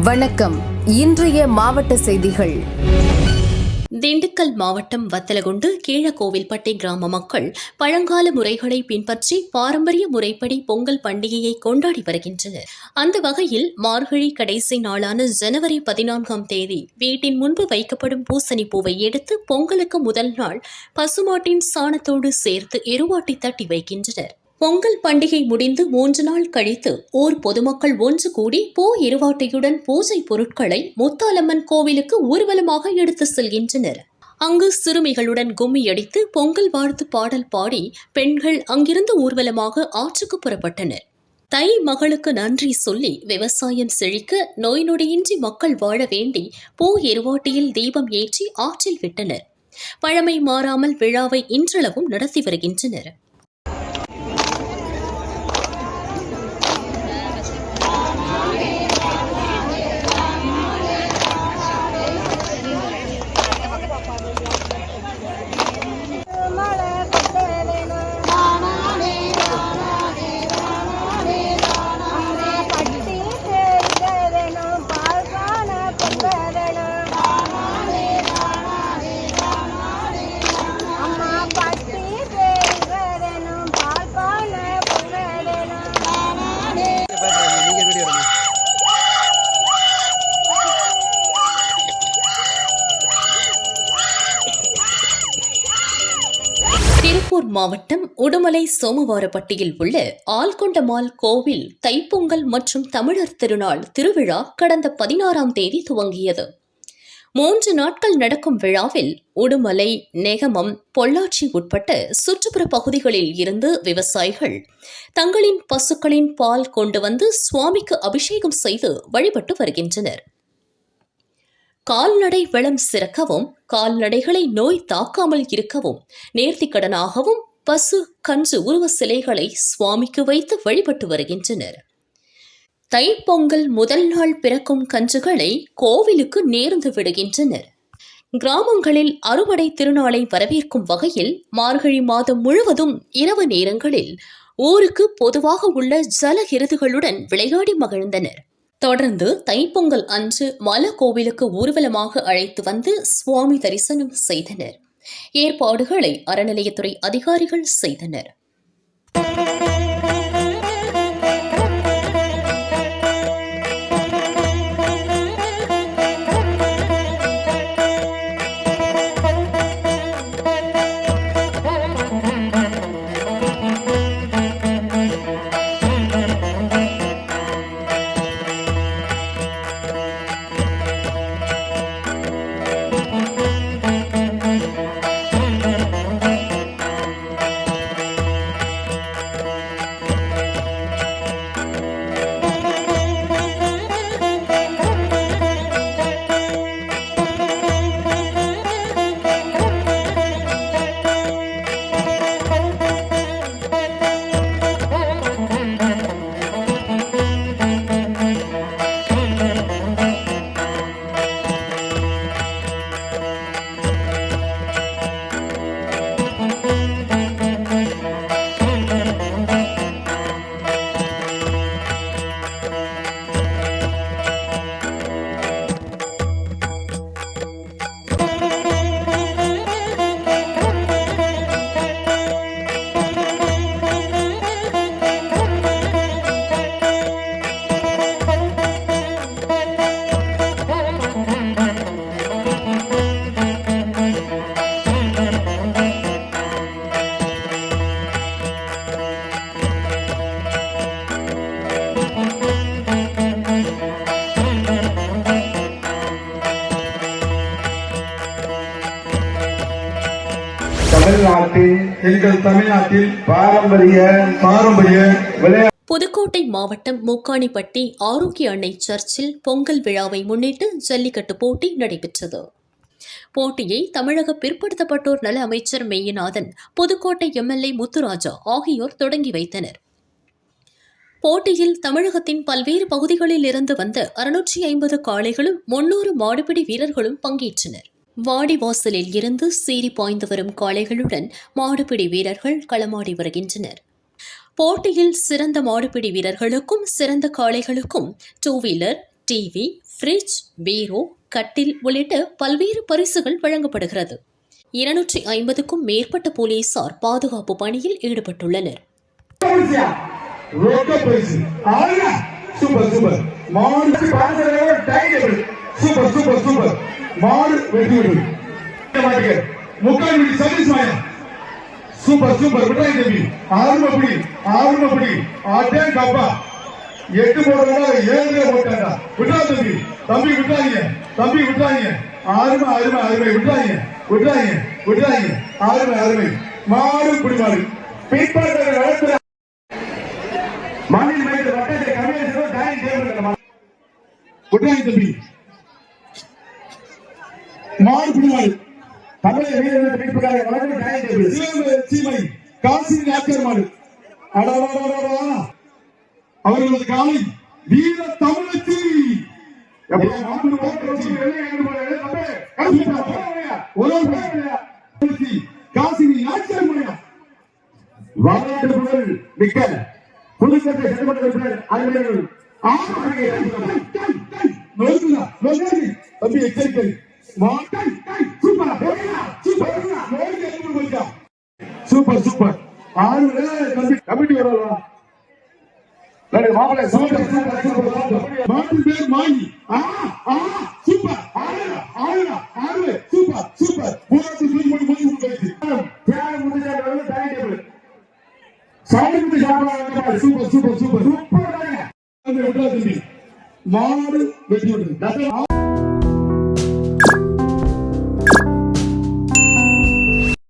வணக்கம். இன்றைய மாவட்ட செய்திகள். திண்டுக்கல் மாவட்டம் வத்தலகுண்டு கீழக்கோவில்பட்டி கிராம மக்கள் பழங்கால முறைகளை பின்பற்றி பாரம்பரிய முறைப்படி பொங்கல் பண்டிகையை கொண்டாடி வருகின்றனர். அந்த வகையில் மார்கழி கடைசி நாளான ஜனவரி 14ஆம் தேதி வீட்டின் முன்பு வைக்கப்படும் பூசணி பூவை எடுத்து பொங்கலுக்கு முதல் நாள் பசுமாட்டின் சாணத்தோடு சேர்த்து எருவாட்டி தட்டி வைக்கின்றனர். பொங்கல் பண்டிகை முடிந்து 3 நாள் கழித்து ஊர் பொதுமக்கள் ஒன்று கூடி எருவாட்டையுடன் பூஜை பொருட்களை முத்தாலம்மன் கோவிலுக்கு ஊர்வலமாக எடுத்து செல்கின்றனர். அங்கு சிறுமிகளுடன் கும்மி அடித்து பொங்கல் வாழ்த்து பாடல் பாடி பெண்கள் அங்கிருந்து ஊர்வலமாக ஆற்றுக்கு புறப்பட்டனர். தை மகளுக்கு நன்றி சொல்லி விவசாயம் செழிக்க நோய் நொடியின்றி மக்கள் வாழ வேண்டி எருவாட்டியில் தீபம் ஏற்றி ஆற்றில் விட்டனர். பழமை மாறாமல் விழாவை இன்றளவும் நடத்தி வருகின்றனர். திருப்பூர் மாவட்டம் உடுமலை சோமவாரப்பட்டியில் உள்ள ஆல்கொண்டமால் கோவில் தைப்பொங்கல் மற்றும் தமிழர் திருநாள் திருவிழா கடந்த 16ஆம் தேதி துவங்கியது. 3 நாட்கள் நடக்கும் விழாவில் உடுமலை, நெகமம், பொள்ளாச்சி உட்பட்ட சுற்றுப்புற பகுதிகளில் இருந்து விவசாயிகள் தங்களின் பசுக்களின் பால் கொண்டு வந்து சுவாமிக்கு அபிஷேகம் செய்து வழிபட்டு வருகின்றனர். கால்நடை வளம் சிறக்கவும், கால்நடைகளை நோய் தாக்காமல் இருக்கவும் நேர்த்திக்கடனாகவும் பசு கன்று உருவ சிலைகளை சுவாமிக்கு வைத்து வழிபட்டு வருகின்றனர். தைப்பொங்கல் முதல் நாள் பிறக்கும் கன்றுகளை கோவிலுக்கு நேர்ந்து விடுகின்றனர். கிராமங்களில் அறுவடை திருநாளை வரவேற்கும் வகையில் மார்கழி மாதம் முழுவதும் இரவு நேரங்களில் ஊருக்கு பொதுவாக உள்ள ஜலகிருதுகளுடன் விளையாடி மகிழ்ந்தனர். தொடர்ந்து தைப்பொங்கல் அன்று மல கோவிலுக்கு ஊர்வலமாக அழைத்து வந்து சுவாமி தரிசனம் செய்தனர். ஏற்பாடுகளை அறநிலையத்துறை அதிகாரிகள் செய்தனர். தமிழ்நாட்டில் பாரம்பரிய விளையாட்டு. புதுக்கோட்டை மாவட்டம் மூக்காணிப்பட்டி ஆரோக்கிய அன்னை சர்ச்சில் பொங்கல் விழாவை முன்னிட்டு ஜல்லிக்கட்டு போட்டி நடைபெற்றது. போட்டியை தமிழக பிற்படுத்தப்பட்டோர் நல அமைச்சர் மெய்யநாதன், புதுக்கோட்டை எம்எல்ஏ முத்துராஜா ஆகியோர் தொடங்கி வைத்தனர். போட்டியில் தமிழகத்தின் பல்வேறு பகுதிகளில் இருந்து வந்த 650 காளைகளும் 300 மாடுபிடி வீரர்களும் பங்கேற்றனர். வாடிவாசலில் இருந்து சீறி பாய்ந்து வரும் காளைகளுடன் மாடுபிடி வீரர்கள் களமாடி வருகின்றனர். போட்டியில் சிறந்த மாடுபிடி வீரர்களுக்கும் சிறந்த காளைகளுக்கும் 2 வீலர், டிவி, ஃப்ரிட்ஜ், பீரோ, கட்டில் உள்ளிட்ட பல்வேறு பரிசுகள் வழங்கப்படுகிறது. 250க்கும் மேற்பட்ட போலீசார் பாதுகாப்பு பணியில் ஈடுபட்டுள்ளனர். சூப்பர் சூப்பர் விட்டாய் தம்பி, ஆர்வப்படி ஆர்வப்படி ஆட்டே கப்பா 8 போடுறதா 7 போட்டாடா. விட்டா தம்பி, தம்பி விட்டாங்க, தம்பி விட்டாங்க. அருமை அருமை அருமை, விட்டாங்க விட்டாங்க விட்டாங்க. அருமை அருமை. மாடு குடிமாடு பின்பாட்டு வளர்த்துற மாநில மையத்தில் வட்டத்தை கம்மியாக டைனிங் டேபிள் விட்டாங்க தம்பி. மாடு குடிமாடு தமிழக வீரர்கள் மீட்புக்காக வழங்கும் டைனிங் டேபிள் சீமை காசி நாட்கர் மாடு. அவர்களது காலை வீர தமிழச்சி காசினி நாட்கர் மாடு. வரலாற்று புகழ் மிக்க புதுக்கோட்டை சட்டமன்ற உறுப்பினர் அறிஞர்கள் தம்பி எச்சரிக்கை. Super super. 6 கமிட்டி வரலாம். மாப்பிள்ளை சூப்பர் சூப்பர் சூப்பர். மாட்டு பேர் மாயி. சூப்பர். Super super. பூராத்து தூய்மொழி மொழி பேசி தியானம் முடிஞ்சாலும் டைனிங் டேபிள் சாப்பிட்டு சாப்பிடலாம். Super super super super. மாடு வெட்டி விட்டு